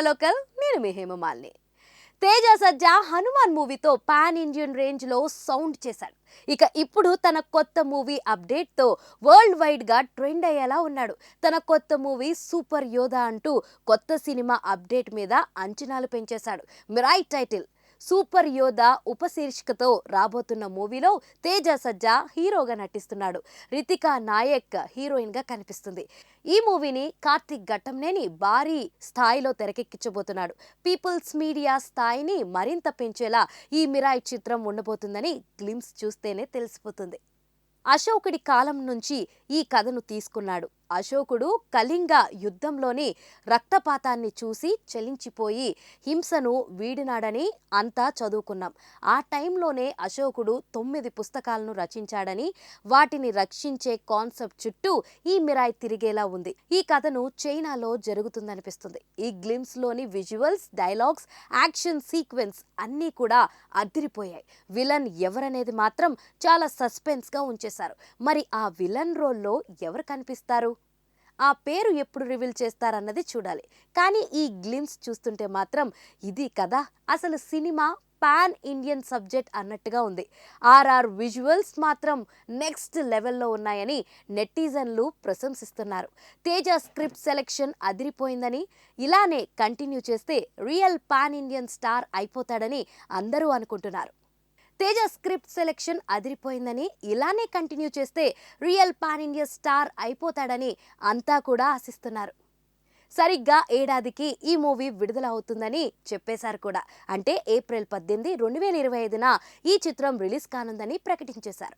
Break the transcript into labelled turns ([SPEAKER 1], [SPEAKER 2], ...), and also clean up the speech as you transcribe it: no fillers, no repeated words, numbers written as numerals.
[SPEAKER 1] Local నేను మీ హేమమాలిని. తేజ సజ్జా హనుమాన్ మూవీతో pan Indian రేంజ్లో సౌండ్ చేశాడు. ఇక ఇప్పుడు తన కొత్త మూవీ అప్డేట్తో వరల్డ్ వైడ్గా ట్రెండ్ అయ్యేలా ఉన్నాడు. తన కొత్త మూవీ సూపర్ యోధా అంటూ కొత్త సినిమా అప్డేట్ మీద అంచనాలు పెంచేశాడు. మిరాయ్ టైటిల్ సూపర్ యోధా ఉపశీర్షికతో రాబోతున్న మూవీలో తేజ సజ్జా హీరోగా నటిస్తున్నాడు. రితికా నాయక్ హీరోయిన్గా కనిపిస్తుంది. ఈ మూవీని కార్తిక్ ఘట్టంనేని భారీ స్థాయిలో తెరకెక్కించబోతున్నాడు. పీపుల్స్ మీడియా స్థాయిని మరింత పెంచేలా ఈ మిరాయ్ చిత్రం ఉండబోతుందని గ్లిమ్స్ చూస్తేనే తెలిసిపోతుంది. అశోకుడి కాలం నుంచి ఈ కథను తీసుకున్నాడు. అశోకుడు కళింగ యుద్ధంలోని రక్తపాతాన్ని చూసి చలించిపోయి హింసను వీడినాడని అంతా చదువుకున్నాం. ఆ టైంలోనే అశోకుడు 9 పుస్తకాలను రచించాడని, వాటిని రక్షించే కాన్సెప్ట్ చుట్టూ ఈ మిరాయ్ తిరిగేలా ఉంది. ఈ కథను చైనాలో జరుగుతుందనిపిస్తుంది. ఈ గ్లిమ్స్లోని విజువల్స్, డైలాగ్స్, యాక్షన్ సీక్వెన్స్ అన్నీ కూడా అదిరిపోయాయి. విలన్ ఎవరనేది మాత్రం చాలా సస్పెన్స్గా ఉంచేశారు. మరి ఆ విలన్ రోల్లో ఎవరు కనిపిస్తారు? ఆ పేరు ఎప్పుడు రివీల్ చేస్తారన్నది చూడాలి. కానీ ఈ గ్లిమ్స్ చూస్తుంటే మాత్రం ఇది కదా అసలు సినిమా పాన్ ఇండియన్ సబ్జెక్ట్ అన్నట్టుగా ఉంది. ఆర్ఆర్ విజువల్స్ మాత్రం నెక్స్ట్ లెవెల్లో ఉన్నాయని నెటిజన్లు ప్రశంసిస్తున్నారు. తేజ స్క్రిప్ట్ సెలెక్షన్ అదిరిపోయిందని, ఇలానే కంటిన్యూ చేస్తే రియల్ పాన్ ఇండియన్ స్టార్ అయిపోతాడని అందరూ అనుకుంటున్నారు. తేజ స్క్రిప్ట్ సెలెక్షన్ అదిరిపోయిందని, ఇలానే కంటిన్యూ చేస్తే రియల్ పాన్ ఇండియా స్టార్ అయిపోతాడని అంతా కూడా ఆశిస్తున్నారు. సరిగ్గా ఏడాదికి ఈ మూవీ విడుదల అవుతుందని చెప్పేశారు కూడా. అంటే ఏప్రిల్ 18, 2025న ఈ చిత్రం రిలీజ్ కానుందని ప్రకటించేశారు.